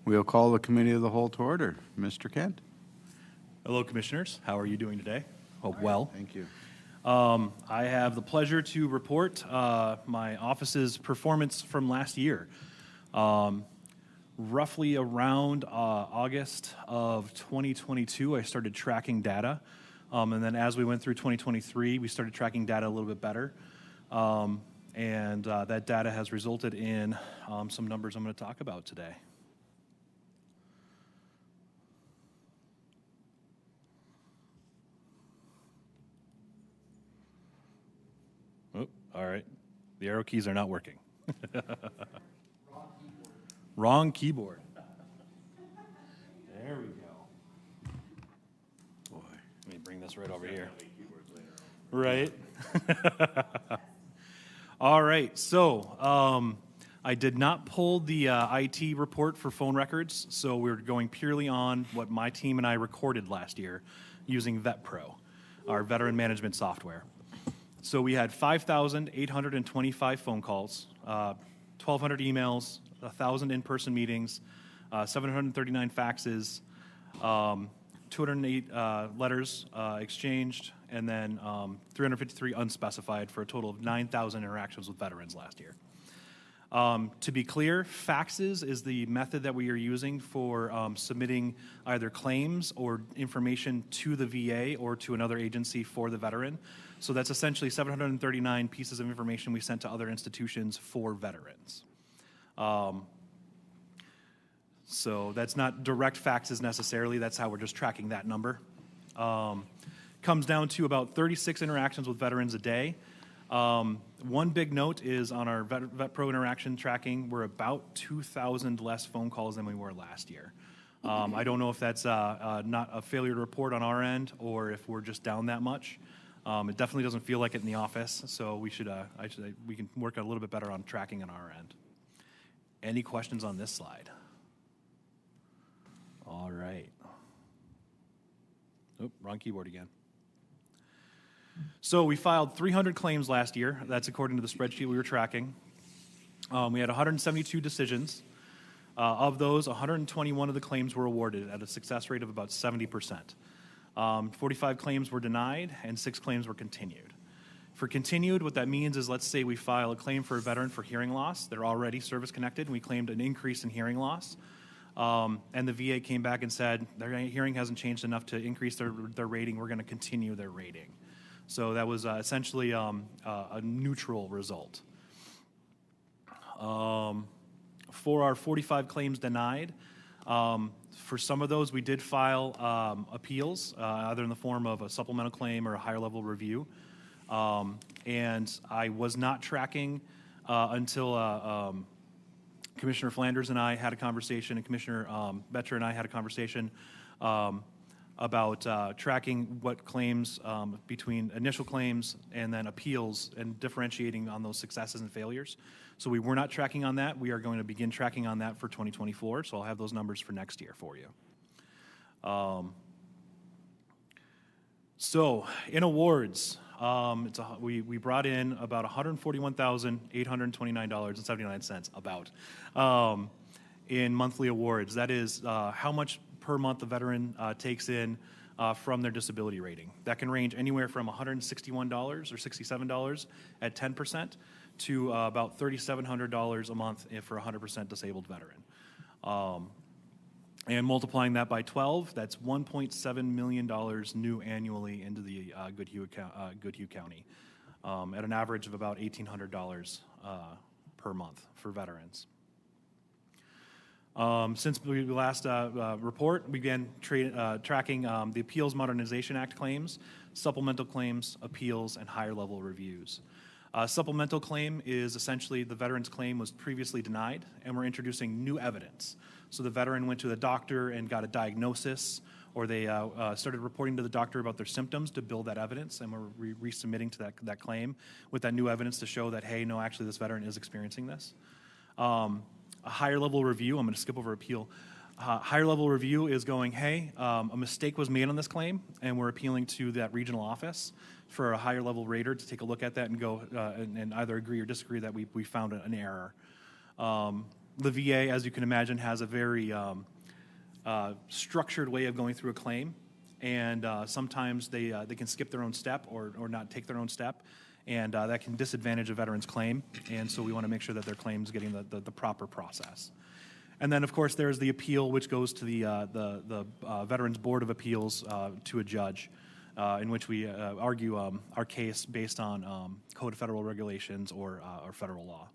We'll call the Committee of the Whole to order. Mr. Kent. Hello, Commissioners. How are you doing today? Hope well. Thank you. I have the pleasure to report my office's performance from last year. Roughly around August of 2022, I started tracking data. And then as we went through 2023, we started tracking data a little bit better. And that data has resulted in some numbers I'm going to talk about today. Oh, all right. The arrow keys are not working. Wrong keyboard. There we go. Boy, let me bring this right over here. Right. All right. So I did not pull the IT report for phone records, so we're going purely on what my team and I recorded last year using VetPro, our veteran management software. So we had 5,825 phone calls, 1,200 emails, 1,000 in-person meetings, 739 faxes, 208 letters exchanged, and then 353 unspecified for a total of 9,000 interactions with veterans last year. To be clear, faxes is the method that we are using for submitting either claims or information to the VA or to another agency for the veteran. So that's essentially 739 pieces of information we sent to other institutions for veterans. So that's not direct faxes necessarily. That's how we're just tracking that number. Comes down to about 36 interactions with veterans a day. One big note is on our VetPro interaction tracking, we're about 2,000 less phone calls than we were last year. I don't know if that's not a failure to report on our end or if we're just down that much. It definitely doesn't feel like it in the office, so we can work a little bit better on tracking on our end. Any questions on this slide? All right. Oh, wrong keyboard again. So we filed 300 claims last year. That's according to the spreadsheet we were tracking. We had 172 decisions. Of those, 121 of the claims were awarded at a success rate of about 70%. 45 claims were denied, and 6 claims were continued. For continued, what that means is, let's say we file a claim for a veteran for hearing loss. They're already service-connected, and we claimed an increase in hearing loss. And the VA came back and said, their hearing hasn't changed enough to increase their rating. We're going to continue their rating. So that was essentially a neutral result. For our 45 claims denied, for some of those, we did file appeals, either in the form of a supplemental claim or a higher level review. And I was not tracking until Commissioner Flanders and I had a conversation, and Commissioner Boettcher and I had a conversation about tracking what claims between initial claims and then appeals and differentiating on those successes and failures. So we were not tracking on that. We are going to begin tracking on that for 2024, so I'll have those numbers for next year for you. So in awards, we brought in about $141,829.79 about in monthly awards. That is how much per month the veteran takes in from their disability rating. That can range anywhere from $161 or $67 at 10% to about $3,700 a month for a 100% disabled veteran. And multiplying that by 12, that's $1.7 million new annually into the Goodhue County at an average of about $1,800 per month for veterans. Since we last report, we began tracking the Appeals Modernization Act claims, supplemental claims, appeals, and higher level reviews. Supplemental claim is essentially the veteran's claim was previously denied, and we're introducing new evidence. So the veteran went to the doctor and got a diagnosis, or they started reporting to the doctor about their symptoms to build that evidence, and we're resubmitting to that claim with that new evidence to show that, hey, no, actually this veteran is experiencing this. A higher level review, I'm going to skip over appeal. Higher level review is going, hey, a mistake was made on this claim, and we're appealing to that regional office for a higher level rater to take a look at that and go and either agree or disagree that we found an error. The VA, as you can imagine, has a very structured way of going through a claim, and sometimes they can skip their own step or not take their own step, and that can disadvantage a veteran's claim, and so we want to make sure that their claim is getting the proper process. And then, of course, there's the appeal, which goes to the Veterans Board of Appeals to a judge, in which we argue our case based on Code of Federal Regulations or federal law.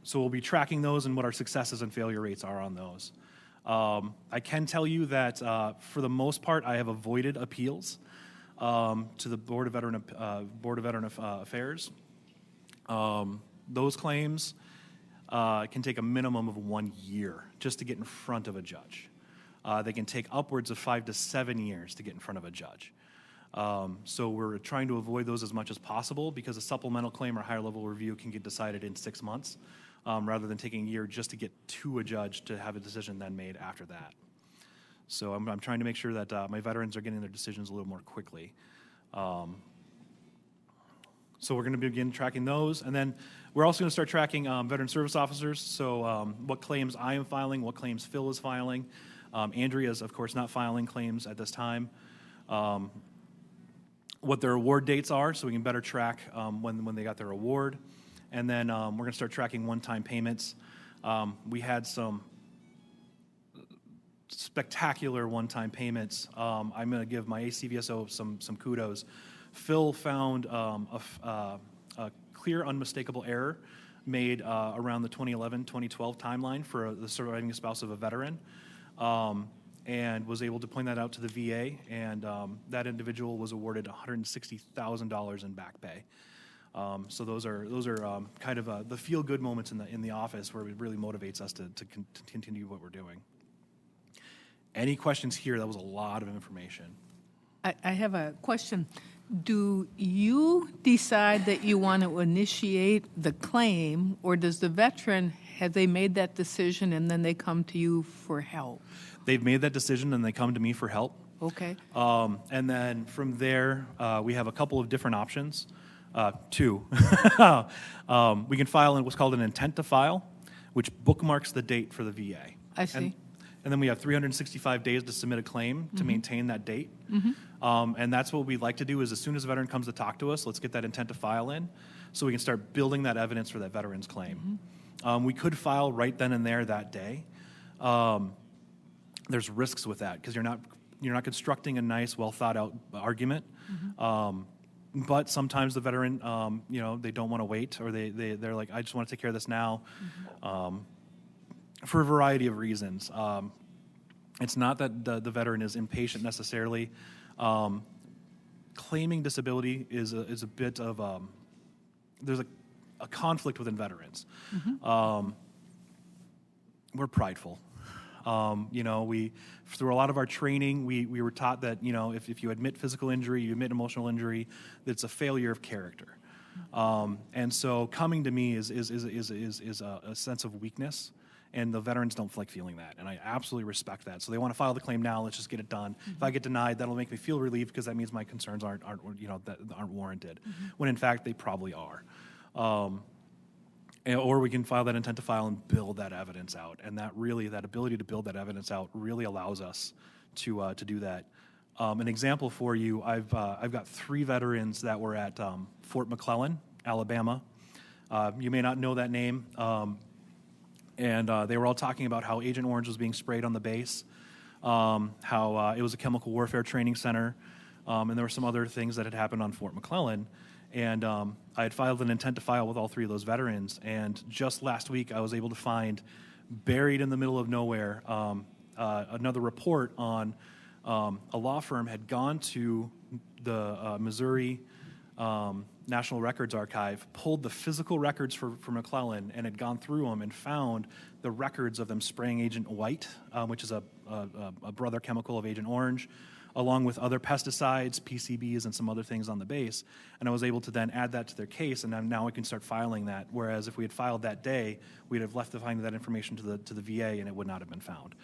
So we'll be tracking those and what our successes and failure rates are on those. I can tell you that for the most part, I have avoided appeals to the Board of Veteran Affairs. Those claims can take a minimum of 1 year just to get in front of a judge. They can take upwards of 5 to 7 years to get in front of a judge. So we're trying to avoid those as much as possible because a supplemental claim or higher level review can get decided in 6 months rather than taking a year just to get to a judge to have a decision then made after that. So I'm trying to make sure that my veterans are getting their decisions a little more quickly. So we're going to begin tracking those. And then we're also going to start tracking veteran service officers. So what claims I am filing, what claims Phil is filing. Andrea is, of course, not filing claims at this time. What their award dates are, so we can better track when they got their award. And then we're going to start tracking one-time payments. We had some spectacular one-time payments. I'm going to give my ACVSO some kudos. Phil found a clear, unmistakable error made around the 2011-2012 timeline for the surviving spouse of a veteran. And was able to point that out to the VA, and that individual was awarded $160,000 in back pay. So those are kind of the feel-good moments in the office where it really motivates us to continue what we're doing. Any questions here? That was a lot of information. I have a question. Do you decide that you want to initiate the claim, or does the veteran, have they made that decision and then they come to you for help? They've made that decision and they come to me for help. Okay. And then from there, we have a couple of different options. Two. We can file in what's called an intent to file, which bookmarks the date for the VA. I see. And then we have 365 days to submit a claim to maintain that date. And that's what we'd like to do is as soon as a veteran comes to talk to us, let's get that intent to file in so we can start building that evidence for that veteran's claim. We could file right then and there that day. There's risks with that because you're not constructing a nice, well thought out argument. But sometimes the veteran, they don't want to wait, or they're like, I just want to take care of this now, for a variety of reasons. It's not that the veteran is impatient necessarily. Claiming disability is a bit of there's a conflict within veterans. We're prideful. We through a lot of our training, we were taught that if you admit physical injury, you admit emotional injury, it's a failure of character. And so coming to me is a sense of weakness, and the veterans don't like feeling that, and I absolutely respect that. So they want to file the claim now. Let's just get it done. If I get denied, that'll make me feel relieved because that means my concerns aren't warranted, when in fact they probably are. Or we can file that intent to file and build that evidence out, and that ability to build that evidence out really allows us to do that. An example for you, I've got 3 veterans that were at Fort McClellan, Alabama. You may not know that name, and they were all talking about how Agent Orange was being sprayed on the base, how it was a chemical warfare training center, and there were some other things that had happened on Fort McClellan. And I had filed an intent to file with all 3 of those veterans. And just last week, I was able to find, buried in the middle of nowhere, another report on a law firm had gone to the Missouri National Records Archive, pulled the physical records for McClellan, and had gone through them and found the records of them spraying Agent White, which is a brother chemical of Agent Orange, along with other pesticides, PCBs, and some other things on the base. And I was able to then add that to their case, and now we can start filing that. Whereas if we had filed that day, we'd have left to find that information to the VA, and it would not have been found.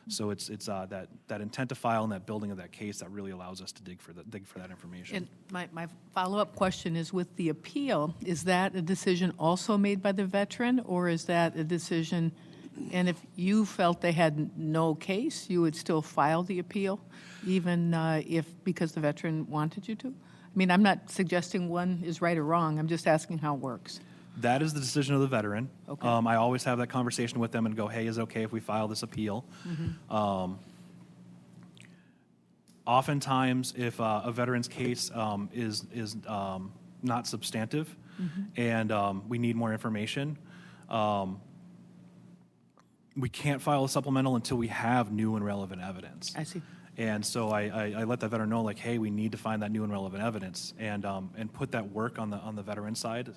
So it's that intent to file and that building of that case that really allows us to dig for that information. And my follow-up question is, with the appeal, is that a decision also made by the veteran, or is that a decision, and if you felt they had no case, you would still file the appeal, even because the veteran wanted you to? I mean, I'm not suggesting one is right or wrong, I'm just asking how it works. That is the decision of the veteran. Okay. I always have that conversation with them and go, hey, is it okay if we file this appeal? Oftentimes, if a veteran's case is not substantive and we need more information, we can't file a supplemental until we have new and relevant evidence. I see. And so I let the veteran know, like, hey, we need to find that new and relevant evidence, and put that work on the veteran side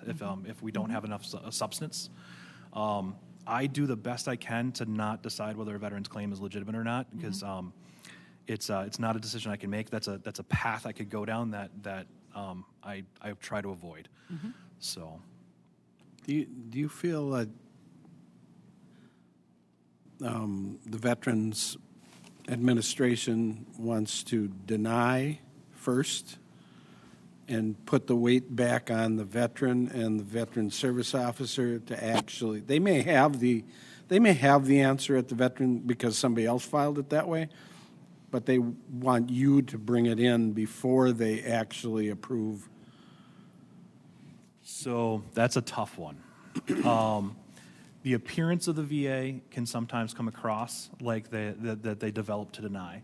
if we don't have enough substance. I do the best I can to not decide whether a veteran's claim is legitimate or not, because it's not a decision I can make. That's a path I could go down that I try to avoid. So, Do you feel that the Veterans Administration wants to deny first and put the weight back on the veteran and the veteran service officer to actually, they may have the answer at the veteran because somebody else filed it that way, but they want you to bring it in before they actually approve? so that's a tough one. The appearance of the VA can sometimes come across like that they developed to deny.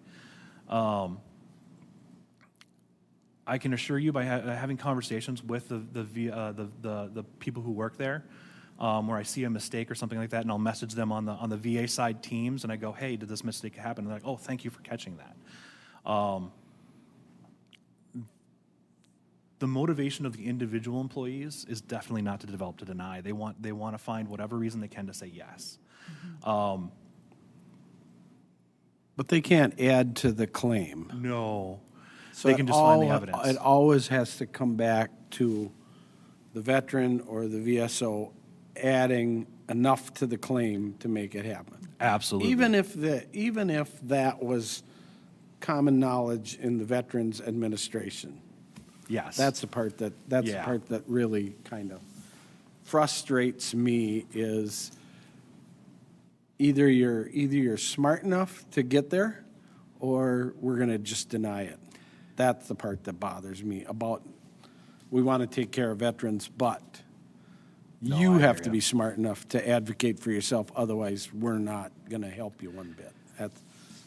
I can assure you by having conversations with the people who work there, where I see a mistake or something like that, and I'll message them on the VA side teams, and I go, "Hey, did this mistake happen?" And they're like, "Oh, thank you for catching that." The motivation of the individual employees is definitely not to develop to deny. They want to find whatever reason they can to say yes. But they can't add to the claim. No, So they can just find the evidence. It always has to come back to the veteran or the VSO adding enough to the claim to make it happen. Absolutely. Even if that was common knowledge in the Veterans Administration. Yes. That's the part that really kind of frustrates me, is either you're smart enough to get there, or we're going to just deny it. That's the part that bothers me about, we want to take care of veterans, but you I have hear to ya. be smart enough to advocate for yourself. Otherwise, we're not going to help you one bit.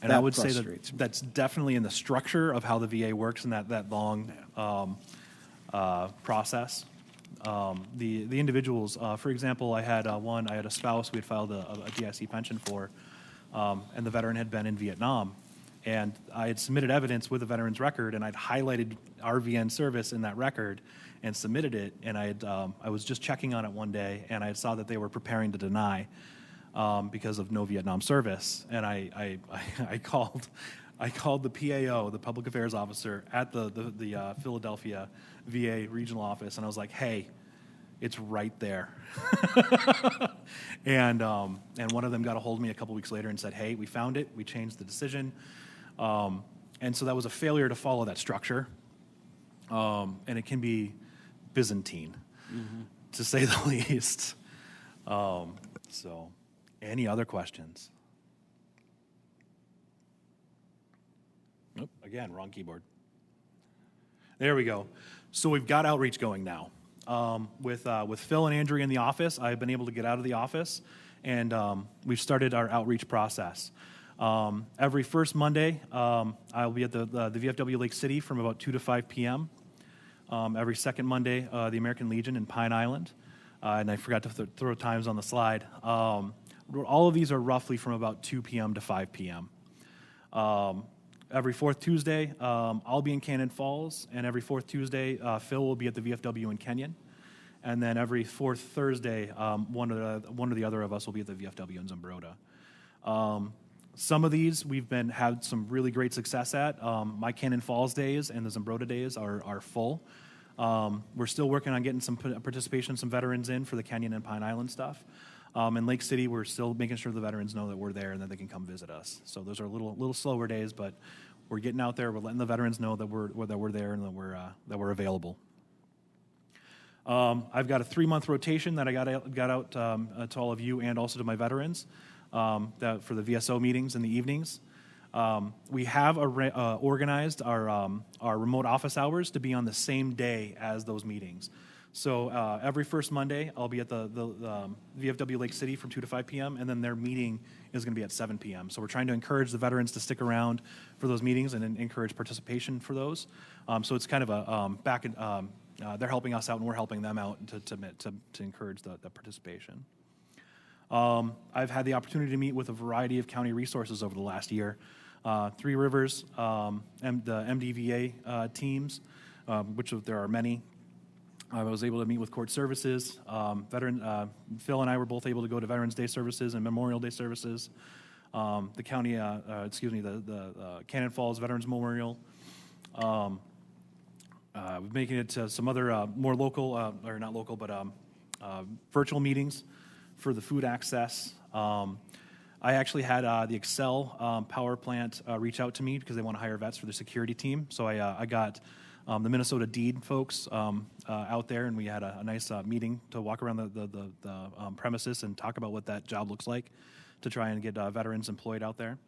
And I would say frustrates that me. that's definitely in the structure of how the VA works in that long process. The individuals, for example, I had a spouse we had filed a DIC pension for, and the veteran had been in Vietnam. And I had submitted evidence with the veteran's record, and I'd highlighted RVN service in that record and submitted it. And I was just checking on it one day, and I saw that they were preparing to deny because of no Vietnam service. And I called the PAO, the public affairs officer at the Philadelphia VA regional office, and I was like, "Hey, it's right there." and one of them got a hold of me a couple weeks later and said, "Hey, we found it. We changed the decision." And so that was a failure to follow that structure, and it can be Byzantine, to say the least. So, any other questions? Nope, again, wrong keyboard. There we go. So we've got outreach going now. With Phil and Andrea in the office, I've been able to get out of the office, and we've started our outreach process. Every first Monday, I'll be at the VFW Lake City from about 2 to 5 p.m. Every second Monday, the American Legion in Pine Island. And I forgot to throw times on the slide. All of these are roughly from about 2 p.m. to 5 p.m. Every fourth Tuesday, I'll be in Cannon Falls, and every fourth Tuesday, Phil will be at the VFW in Kenyon. And then every fourth Thursday, one or the other of us will be at the VFW in Zumbrota. Some of these we've had some really great success at. My Cannon Falls days and the Zumbrota days are full. We're still working on getting some participation, some veterans in for the Kenyon and Pine Island stuff. In Lake City, we're still making sure the veterans know that we're there and that they can come visit us. So those are little slower days, but we're getting out there. We're letting the veterans know that we're there and that we're available. I've got a 3-month rotation that I got out to all of you and also to my veterans for the VSO meetings in the evenings. We have organized our remote office hours to be on the same day as those meetings. So every first Monday, I'll be at the VFW Lake City from 2 to 5 p.m., and then their meeting is going to be at 7 p.m. So we're trying to encourage the veterans to stick around for those meetings and encourage participation for those. So it's kind of a they're helping us out and we're helping them out to encourage the participation. I've had the opportunity to meet with a variety of county resources over the last year. Three Rivers, the MDVA teams, which there are many. I was able to meet with court services. Phil and I were both able to go to Veterans Day services and Memorial Day services. The county, the Cannon Falls Veterans Memorial. We're making it to some other more local, or not local, but virtual meetings for the food access. I actually had the Excel power plant reach out to me because they want to hire vets for their security team. So I got the Minnesota Deed folks out there, and we had a nice meeting to walk around the premises and talk about what that job looks like to try and get veterans employed out there.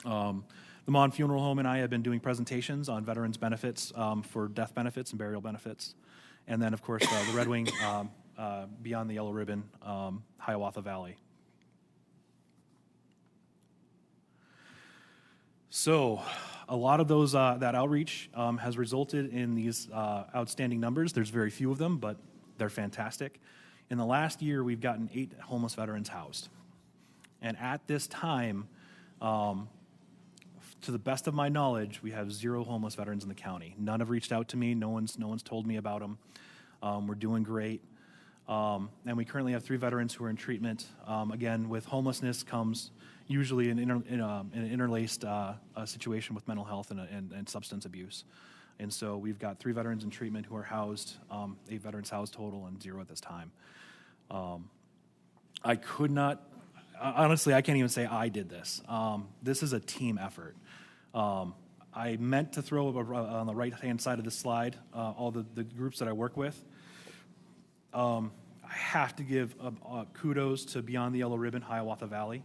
The Mon Funeral Home and I have been doing presentations on veterans benefits for death benefits and burial benefits. And then, of course, the Red Wing Beyond the Yellow Ribbon, Hiawatha Valley. So a lot of those that outreach has resulted in these outstanding numbers. There's very few of them, but they're fantastic. In the last year, we've gotten 8 homeless veterans housed. And at this time, to the best of my knowledge, we have 0 homeless veterans in the county. None have reached out to me. No one's told me about them. We're doing great. And we currently have 3 veterans who are in treatment. Again, with homelessness comes usually an interlaced situation with mental health and substance abuse. And so we've got 3 veterans in treatment who are housed, 8 veterans housed total, and 0 at this time. I could not, honestly, I can't even say I did this. This is a team effort. I meant to throw on the right-hand side of the slide all the groups that I work with. I have to give kudos to Beyond the Yellow Ribbon, Hiawatha Valley.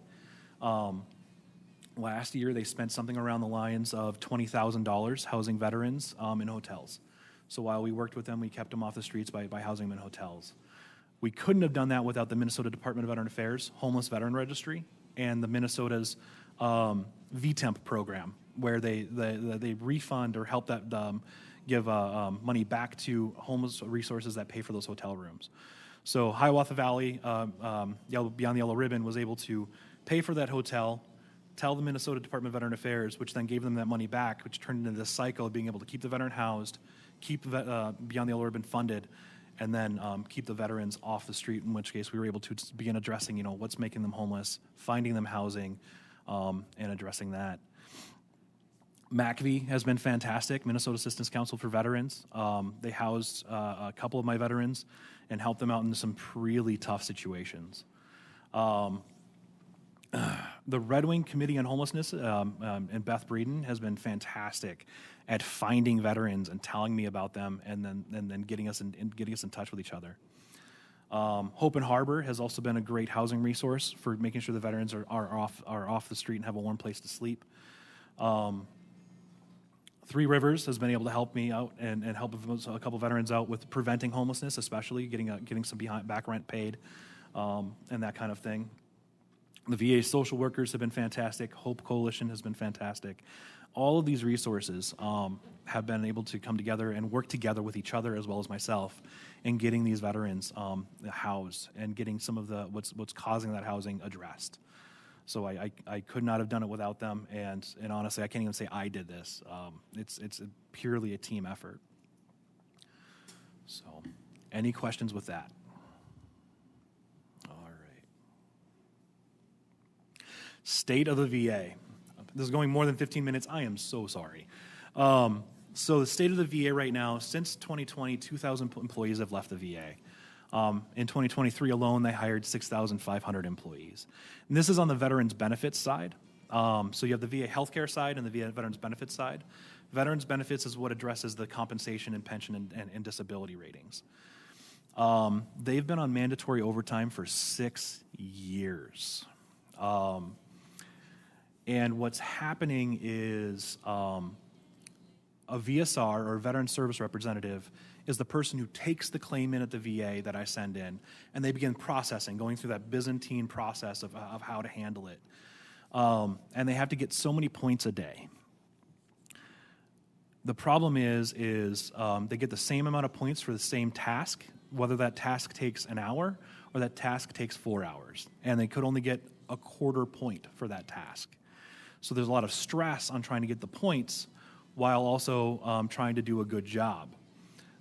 Last year, they spent something around the lines of $20,000 housing veterans in hotels. So while we worked with them, we kept them off the streets by housing them in hotels. We couldn't have done that without the Minnesota Department of Veteran Affairs Homeless Veteran Registry and the Minnesota's VTEMP program, where they refund or help that give money back to homeless resources that pay for those hotel rooms. So Hiawatha Valley, Beyond the Yellow Ribbon, was able to pay for that hotel, tell the Minnesota Department of Veteran Affairs, which then gave them that money back, which turned into this cycle of being able to keep the veteran housed, keep Beyond the Yellow Ribbon funded, and then keep the veterans off the street, in which case we were able to begin addressing, what's making them homeless, finding them housing, and addressing that. MACV has been fantastic, Minnesota Assistance Council for Veterans. They housed a couple of my veterans and helped them out in some really tough situations. The Red Wing Committee on Homelessness and Beth Breeden has been fantastic at finding veterans and telling me about them, and then getting us in touch with each other. Hope and Harbor has also been a great housing resource for making sure the veterans are off the street and have a warm place to sleep. Three Rivers has been able to help me out and help a couple veterans out with preventing homelessness, especially getting some back rent paid and that kind of thing. The VA social workers have been fantastic. Hope Coalition has been fantastic. All of these resources have been able to come together and work together with each other as well as myself in getting these veterans housed and getting some of the what's causing that housing addressed. So I could not have done it without them, and honestly, I can't even say I did this. It's purely a team effort. So, any questions with that? State of the VA. This is going more than 15 minutes. I am so sorry. So the state of the VA right now, since 2020, 2,000 employees have left the VA. In 2023 alone, they hired 6,500 employees. And this is on the veterans benefits side. So you have the VA healthcare side and the VA veterans benefits side. Veterans benefits is what addresses the compensation and pension and disability ratings. They've been on mandatory overtime for 6 years. And what's happening is a VSR, or Veteran Service Representative, is the person who takes the claim in at the VA that I send in, and they begin processing, going through that Byzantine process of how to handle it. And they have to get so many points a day. The problem is they get the same amount of points for the same task, whether that task takes an hour or that task takes 4 hours, and they could only get a quarter point for that task. So there's a lot of stress on trying to get the points while also trying to do a good job.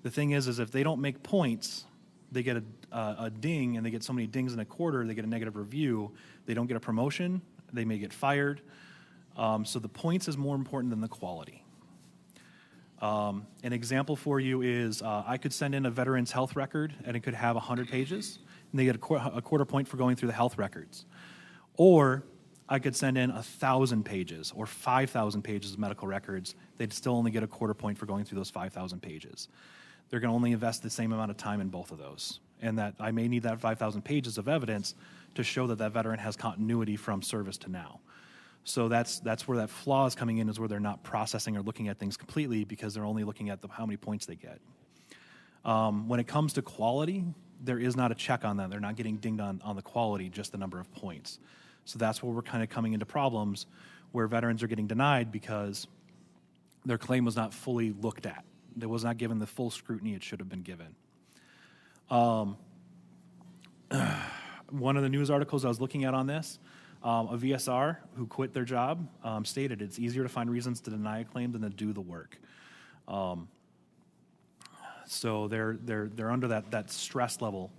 The thing is if they don't make points, they get a ding, and they get so many dings in a quarter, they get a negative review, they don't get a promotion, they may get fired. So the points is more important than the quality. An example for you is I could send in a veteran's health record, and it could have 100 pages, and they get a quarter point for going through the health records. Or I could send in 1,000 pages or 5,000 pages of medical records. They'd still only get a quarter point for going through those 5,000 pages. They're going to only invest the same amount of time in both of those. And that I may need that 5,000 pages of evidence to show that that veteran has continuity from service to now. So that's where that flaw is coming in, is where they're not processing or looking at things completely because they're only looking at how many points they get. When it comes to quality, there is not a check on that. They're not getting dinged on the quality, just the number of points. So that's where we're kind of coming into problems where veterans are getting denied because their claim was not fully looked at. It was not given the full scrutiny it should have been given. One of the news articles I was looking at on this, a VSR who quit their job stated it's easier to find reasons to deny a claim than to do the work. So they're under that stress level.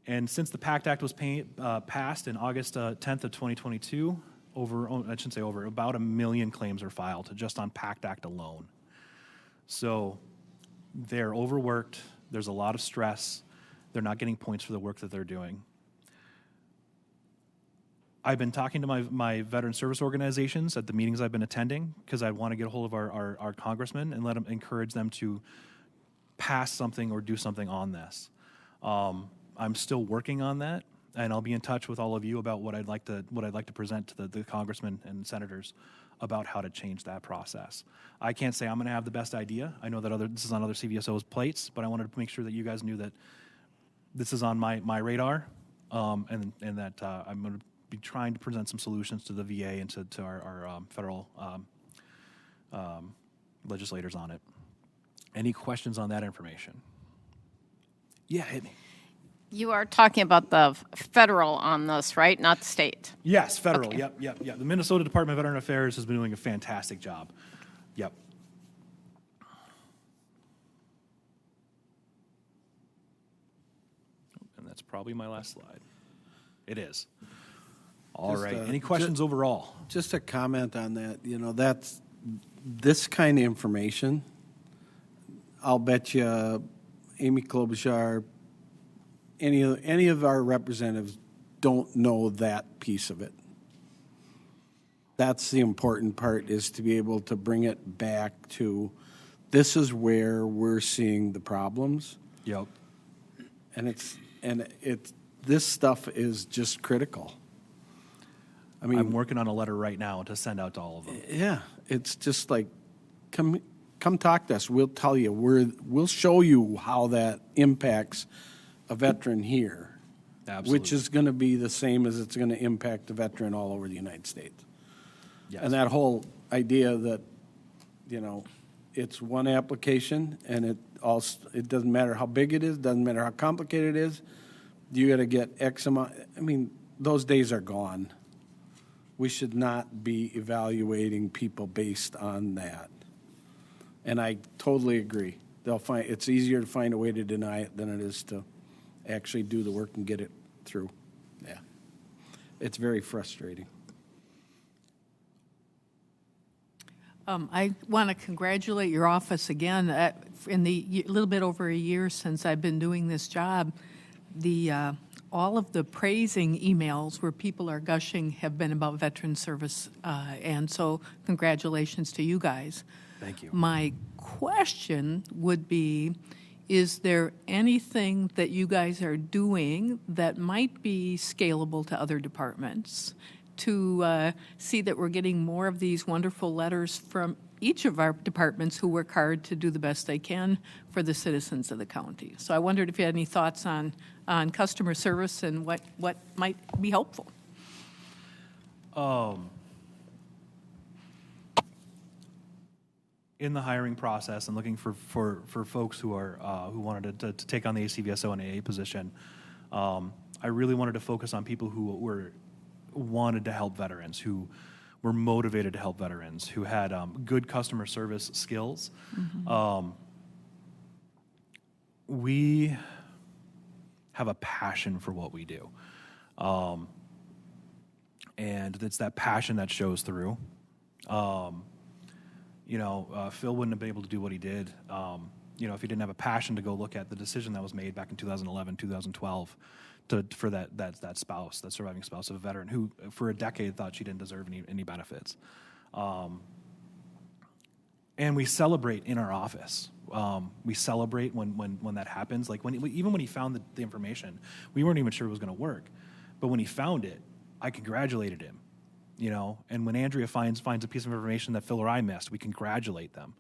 And since the PACT Act was passed in August 10th of 2022, about 1 million claims are filed just on PACT Act alone. So they're overworked. There's a lot of stress. They're not getting points for the work that they're doing. I've been talking to my veteran service organizations at the meetings I've been attending because I want to get a hold of our congressmen and encourage them to pass something or do something on this. I'm still working on that, and I'll be in touch with all of you about what I'd like to present to the congressmen and senators about how to change that process. I can't say I'm going to have the best idea. I know that this is on other CVSO's plates, but I wanted to make sure that you guys knew that this is on my radar, and that I'm going to be trying to present some solutions to the VA and to our federal legislators on it. Any questions on that information? Yeah, hit me. You are talking about the federal on this, right? Not the state? Yes, federal. Okay. Yep. The Minnesota Department of Veteran Affairs has been doing a fantastic job. Yep. And that's probably my last slide. It is. All Just, right. Any questions overall? Just a comment on that, that's this kind of information, I'll bet you Amy Klobuchar, any of our representatives don't know that piece of it. That's the important part, is to be able to bring it back to, this is where we're seeing the problems. Yep. And this stuff is just critical. I mean, I'm working on a letter right now to send out to all of them. yeah, it's just like, come talk to us. We'll tell you. We'll show you how that impacts a veteran here. Absolutely. Which is going to be the same as it's going to impact a veteran all over the United States. Yes. And that whole idea that, it's one application, and it doesn't matter how big it is, doesn't matter how complicated it is, you got to get X amount. I mean, those days are gone. We should not be evaluating people based on that. And I totally agree. It's easier to find a way to deny it than it is to actually do the work and get it through. Yeah. It's very frustrating. I want to congratulate your office again. In the little bit over a year since I've been doing this job, all of the praising emails where people are gushing have been about veteran service, and so congratulations to you guys. Thank you. My question would be, is there anything that you guys are doing that might be scalable to other departments to see that we're getting more of these wonderful letters from each of our departments who work hard to do the best they can for the citizens of the county? So I wondered if you had any thoughts on customer service and what might be helpful. In the hiring process and looking for folks who are who wanted to take on the ACVSO and AA position, I really wanted to focus on people who wanted to help veterans, who were motivated to help veterans, who had good customer service skills. We have a passion for what we do, and it's that passion that shows through. Phil wouldn't have been able to do what he did, if he didn't have a passion to go look at the decision that was made back in 2011, 2012, for that spouse, that surviving spouse of a veteran who, for a decade, thought she didn't deserve any benefits. And we celebrate in our office. We celebrate when that happens. Like even when he found the information, we weren't even sure it was going to work, but when he found it, I congratulated him. And when Andrea finds a piece of information that Phil or I missed, we congratulate them.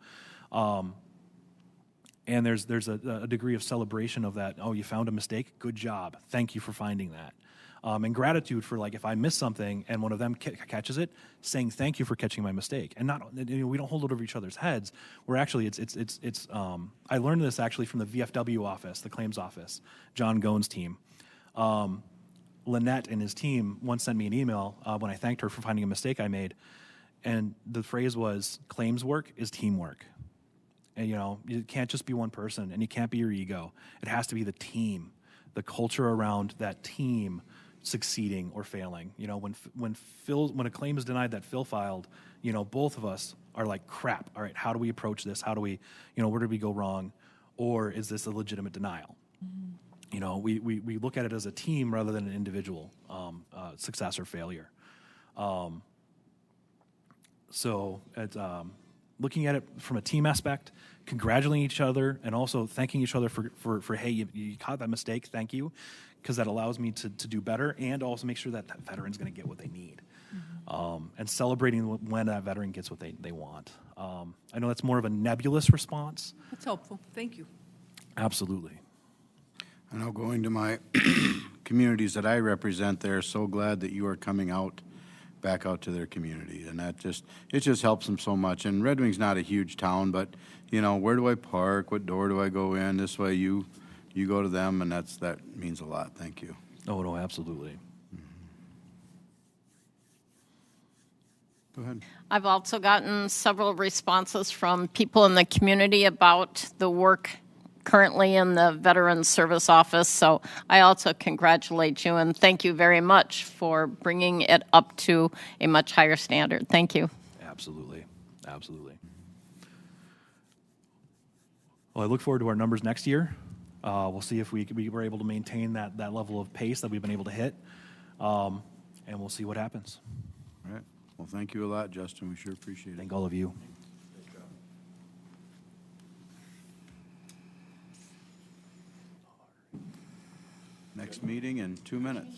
And there's a degree of celebration of that. Oh, you found a mistake? Good job. Thank you for finding that. And gratitude for, like, if I miss something and one of them catches it, saying thank you for catching my mistake. And we don't hold it over each other's heads. We're actually, I learned this actually from the VFW office, the claims office, John Gone's team. Lynette and his team once sent me an email when I thanked her for finding a mistake I made. And the phrase was, claims work is teamwork. And, you can't just be one person, and you can't be your ego. It has to be the team, the culture around that team succeeding or failing. When a claim is denied that Phil filed, both of us are like, crap, all right, how do we approach this? How do we, where did we go wrong? Or is this a legitimate denial? Mm-hmm. We look at it as a team rather than an individual success or failure. So it's looking at it from a team aspect, congratulating each other, and also thanking each other for hey, you caught that mistake, thank you, because that allows me to do better and also make sure that veteran's going to get what they need. Mm-hmm. And celebrating when that veteran gets what they want. I know that's more of a nebulous response. That's helpful. Thank you. Absolutely. I know, going to my communities that I represent, they're so glad that you are coming back out to their community, and it just helps them so much. And Red Wing's not a huge town, but where do I park? What door do I go in? This way you go to them, and that means a lot. Thank you. Oh, no, absolutely. Go ahead. I've also gotten several responses from people in the community about the work currently in the Veterans Service Office, so I also congratulate you and thank you very much for bringing it up to a much higher standard. Thank you. Absolutely. Absolutely. Well, I look forward to our numbers next year. We'll see if we were able to maintain that level of pace that we've been able to hit, and we'll see what happens. All right. Well, thank you a lot, Justin. We sure appreciate it. Thank all of you. Next meeting in 2 minutes.